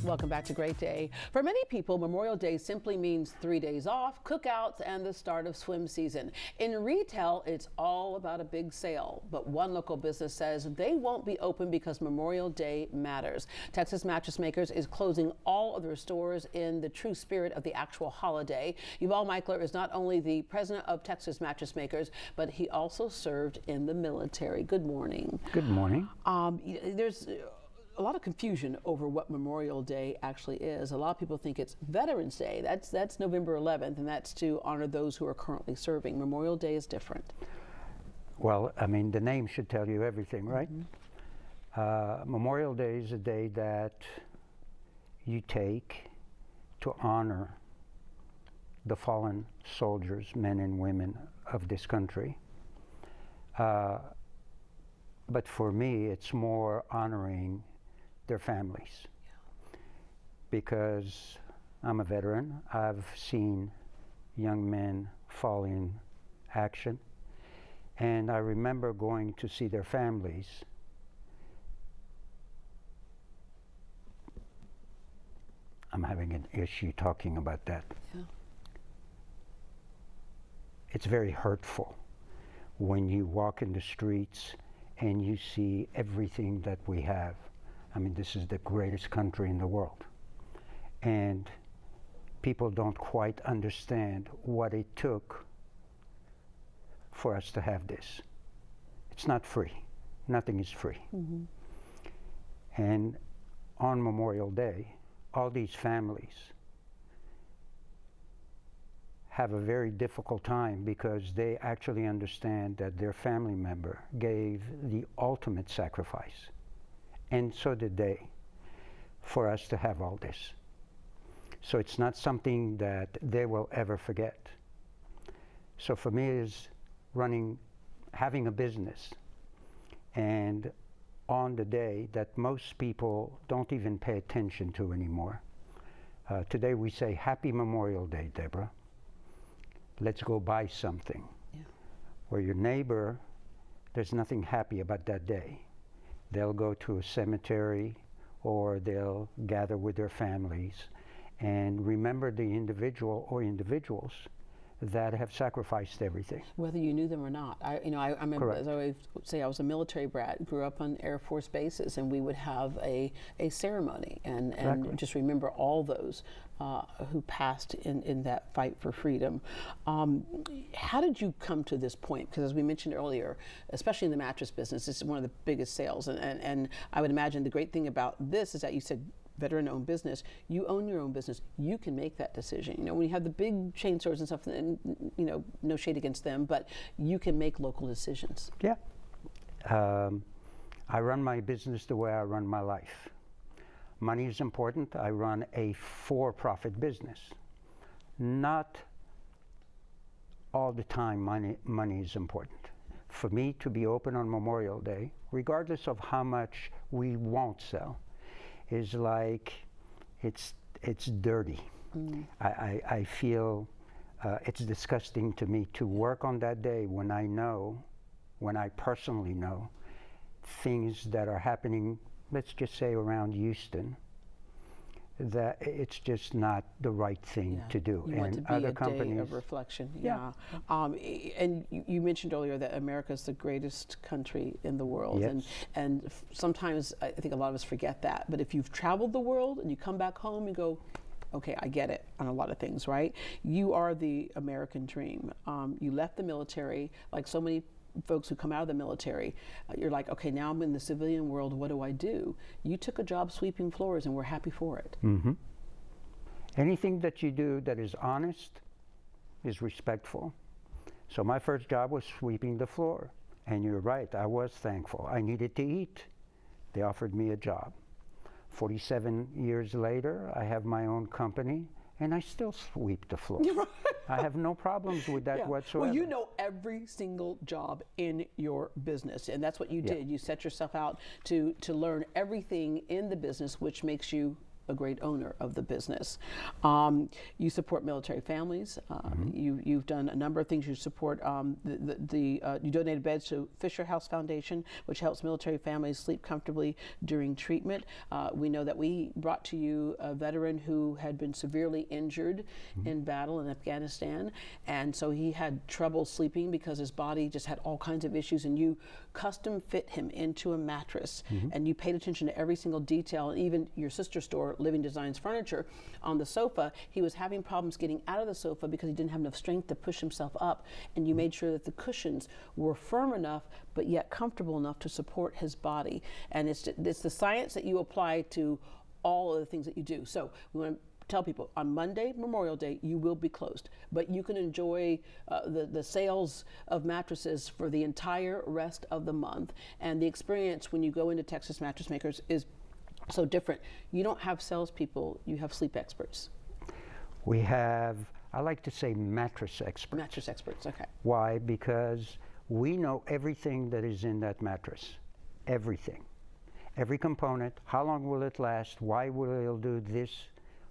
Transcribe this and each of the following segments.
Welcome back to Great Day. For many people, Memorial Day simply means 3 days off, cookouts, and the start of swim season. In retail, it's all about a big sale. But one local business says they won't be open because Memorial Day matters. Texas Mattress Makers is closing all of their stores in the true spirit of the actual holiday. Yuval Michler is not only the president of Texas Mattress Makers, but he also served in the military. Good morning. Good morning. There's a lot of confusion over what Memorial Day actually is. A lot of people think it's Veterans Day. That's November 11th, and that's to honor those who are currently serving. Memorial Day is different. Well, I mean, the name should tell you everything, right? Memorial Day is a day that you take to honor the fallen soldiers, men and women of this country. But for me, it's more honoring their families, because I'm a veteran. I've seen young men fall in action, and I remember going to see their families. I'm having an issue talking about that. Yeah. It's very hurtful when you walk in the streets and you see everything that we have. I mean, this is the greatest country in the world. And people don't quite understand what it took for us to have this. It's not free. Nothing is free. And on Memorial Day, all these families have a very difficult time because they actually understand that their family member gave the ultimate sacrifice. And so did they, for us to have all this. So it's not something that they will ever forget. So for me, is having a business, and on the day that most people don't even pay attention to anymore. Today we say, Happy Memorial Day, Deborah. Let's go buy something. Yeah. Where your neighbor, there's nothing happy about that day. They'll go to a cemetery or they'll gather with their families and remember the individual or individuals that have sacrificed everything. Whether you knew them or not. I remember, Correct. as I always say, I was a military brat, grew up on Air Force bases, and we would have a ceremony and Exactly. just remember all those who passed in that fight for freedom. How did you come to this point? Because as we mentioned earlier, especially in the mattress business, this is one of the biggest sales. And I would imagine the great thing about this is that you said veteran-owned business, you own your own business, you can make that decision. You know, when you have the big chain stores and stuff, and no shade against them, but you can make local decisions. Yeah. I run my business the way I run my life. Money is important. I run a for-profit business. Not all the time money is important. For me to be open on Memorial Day, regardless of how much we won't sell, is like, it's dirty. I feel it's disgusting to me to work on that day when I personally know things that are happening, let's just say around Houston, that it's just not the right thing to do. You and want to be other a companies, day of reflection. Yeah. And you mentioned earlier that America is the greatest country in the world. Yes. And sometimes I think a lot of us forget that. But if you've traveled the world and you come back home and go, okay, I get it on a lot of things, right? You are the American dream. You left the military, like so many folks who come out of the military, you're like, okay, now I'm in the civilian world, what do I do? You took a job sweeping floors and we're happy for it. Anything that you do that is honest is respectful. So my first job was sweeping the floor. And you're right, I was thankful. I needed to eat. They offered me a job. 47 years later, I have my own company, and I still sweep the floor. I have no problems with that whatsoever. Well, you know every single job in your business, and that's what you did. You set yourself out to learn everything in the business, which makes you a great owner of the business. You support military families. You've done a number of things. You support you donated beds to Fisher House Foundation, which helps military families sleep comfortably during treatment. We know that we brought to you a veteran who had been severely injured in battle in Afghanistan, and so he had trouble sleeping because his body just had all kinds of issues, and you custom fit him into a mattress, and you paid attention to every single detail. And even your sister store, Living Designs Furniture, on the sofa, he was having problems getting out of the sofa because he didn't have enough strength to push himself up, and you made sure that the cushions were firm enough but yet comfortable enough to support his body. And it's the science that you apply to all of the things that you do. So we want to tell people on Monday, Memorial Day, you will be closed, but you can enjoy the sales of mattresses for the entire rest of the month. And the experience when you go into Texas Mattress Makers is so different. You don't have salespeople, you have sleep experts. We have, I like to say, mattress experts. Mattress experts, okay. Why? Because we know everything that is in that mattress. Everything. Every component. How long will it last? Why will it do this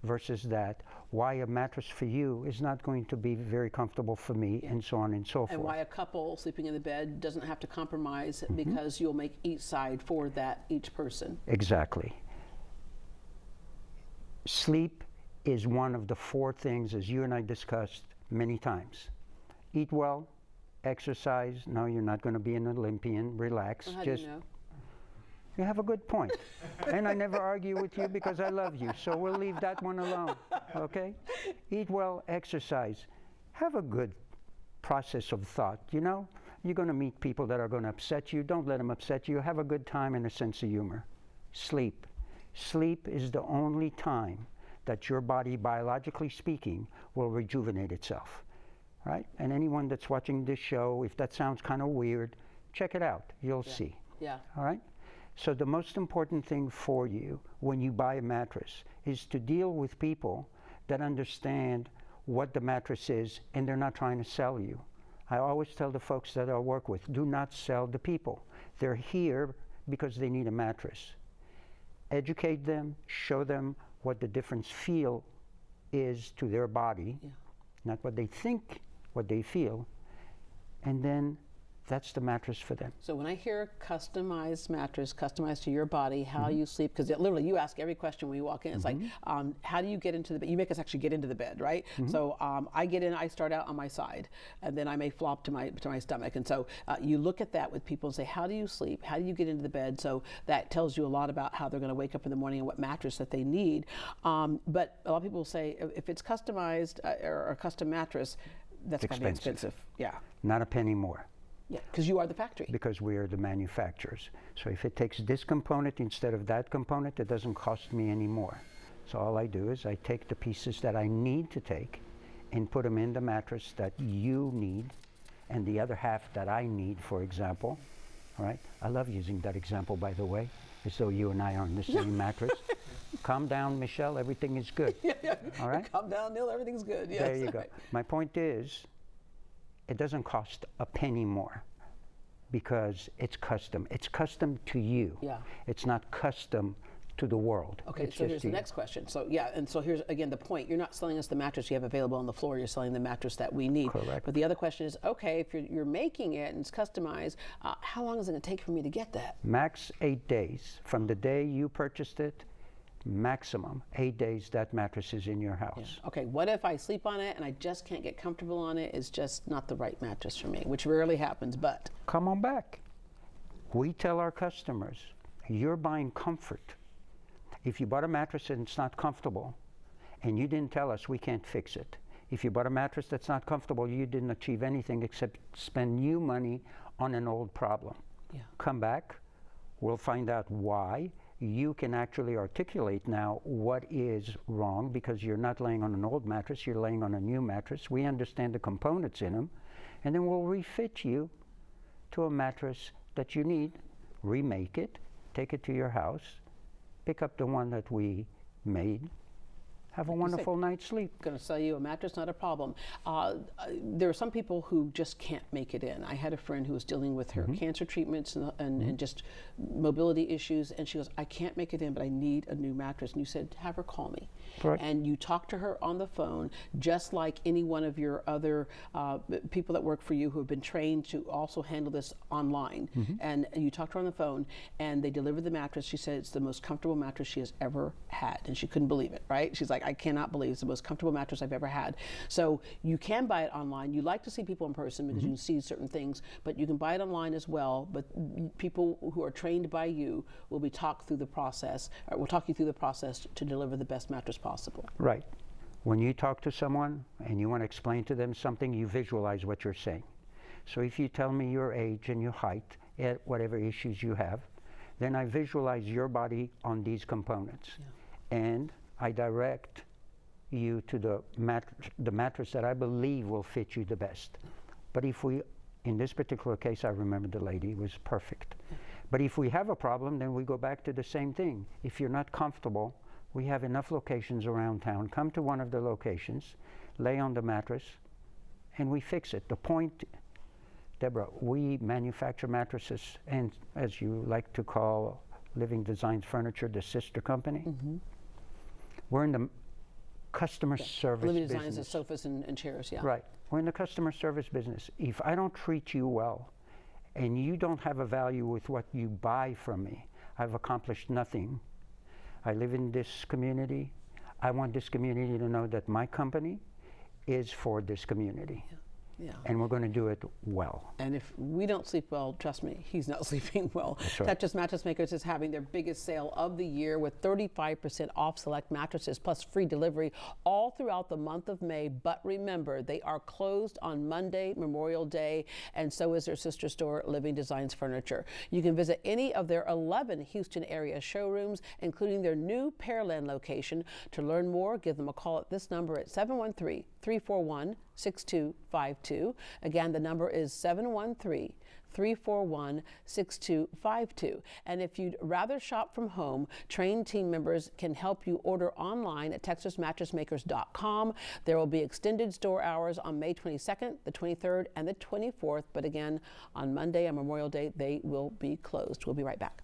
versus that? Why a mattress for you is not going to be very comfortable for me, and so on and so forth. And why a couple sleeping in the bed doesn't have to compromise because you'll make each side for each person. Exactly. Sleep is one of the 4 things, as you and I discussed many times. Eat well, exercise. No, you're not going to be an Olympian. Relax. Well, how do you know? You have a good point. And I never argue with you because I love you. So we'll leave that one alone, okay? Eat well, exercise. Have a good process of thought, you know? You're going to meet people that are going to upset you. Don't let them upset you. Have a good time and a sense of humor. Sleep. Sleep is the only time that your body, biologically speaking, will rejuvenate itself, right? And anyone that's watching this show, if that sounds kind of weird, check it out. You'll see. Yeah. All right? So the most important thing for you when you buy a mattress is to deal with people that understand what the mattress is, and they're not trying to sell you. I always tell the folks that I work with, do not sell the people. They're here because they need a mattress. Educate them, show them what the difference feel is to their body, not what they think, what they feel, and then that's the mattress for them. So when I hear customized mattress, customized to your body, how you sleep, because literally you ask every question when you walk in. It's like, how do you get into the bed? You make us actually get into the bed, right? So I get in, I start out on my side, and then I may flop to my stomach. And so you look at that with people and say, how do you sleep? How do you get into the bed? So that tells you a lot about how they're going to wake up in the morning and what mattress that they need. But a lot of people say, if it's customized or a custom mattress, that's going to be expensive. Yeah. Not a penny more. Yeah, because you are the factory. Because we are the manufacturers. So if it takes this component instead of that component, it doesn't cost me any more. So all I do is I take the pieces that I need to take and put them in the mattress that you need, and the other half that I need, for example. All right? I love using that example, by the way, as though you and I are on the same mattress. Calm down, Michelle, everything is good. All right? Calm down, Neil, everything's good. Yes. There you go. My point is, it doesn't cost a penny more because it's custom. It's custom to you. Yeah. It's not custom to the world. Okay, it's so here's the next question. So yeah, and so here's again the point. You're not selling us the mattress you have available on the floor. You're selling the mattress that we need. Correct. But the other question is, okay, if you're making it and it's customized, how long is it going to take for me to get that? Max 8 days. From the day you purchased it, maximum 8 days that mattress is in your house. Yeah. Okay, what if I sleep on it and I just can't get comfortable on it? It's just not the right mattress for me, which rarely happens, but. Come on back. We tell our customers, you're buying comfort. If you bought a mattress and it's not comfortable, and you didn't tell us, we can't fix it. If you bought a mattress that's not comfortable, you didn't achieve anything except spend new money on an old problem. Yeah. Come back, we'll find out why. You can actually articulate now what is wrong because you're not laying on an old mattress, you're laying on a new mattress. We understand the components in them, and then we'll refit you to a mattress that you need, remake it, take it to your house, pick up the one that we made, have a wonderful night's sleep. Going to sell you a mattress, not a problem. There are some people who just can't make it in. I had a friend who was dealing with her cancer treatments and just mobility issues, and she goes, I can't make it in, but I need a new mattress. And you said, have her call me. Correct. And you talk to her on the phone, just like any one of your other people that work for you who have been trained to also handle this online. And you talk to her on the phone, and they deliver the mattress. She said it's the most comfortable mattress she has ever had, and she couldn't believe it, right? She's like, I cannot believe it's the most comfortable mattress I've ever had. So you can buy it online. You like to see people in person because you can see certain things, but you can buy it online as well. But people who are trained by you will be talked through the process, or will talk you through the process to deliver the best mattress possible. Right. When you talk to someone and you want to explain to them something, you visualize what you're saying. So if you tell me your age and your height, whatever issues you have, then I visualize your body on these components. And I direct you to the mattress that I believe will fit you the best. But if we, in this particular case, I remember the lady was perfect. But if we have a problem, then we go back to the same thing. If you're not comfortable, we have enough locations around town. Come to one of the locations, lay on the mattress, and we fix it. The point, Deborah, we manufacture mattresses, and as you like to call Living Designs Furniture, the sister company, we're in the customer service Living business. Designs is sofas and chairs, Right. We're in the customer service business. If I don't treat you well and you don't have a value with what you buy from me, I've accomplished nothing. I live in this community. I want this community to know that my company is for this community. And we're going to do it well. And if we don't sleep well, trust me, he's not sleeping well. That's right. Texas Mattress Makers is having their biggest sale of the year with 35% off select mattresses plus free delivery all throughout the month of May. But remember, they are closed on Monday, Memorial Day, and so is their sister store, Living Designs Furniture. You can visit any of their 11 Houston area showrooms, including their new Pearland location. To learn more, give them a call at this number at 713-341-6252. Again, the number is 713-341-6252. And if you'd rather shop from home, trained team members can help you order online at texasmattressmakers.com. There will be extended store hours on May 22nd, the 23rd, and the 24th. But again, on Monday and Memorial Day, they will be closed. We'll be right back.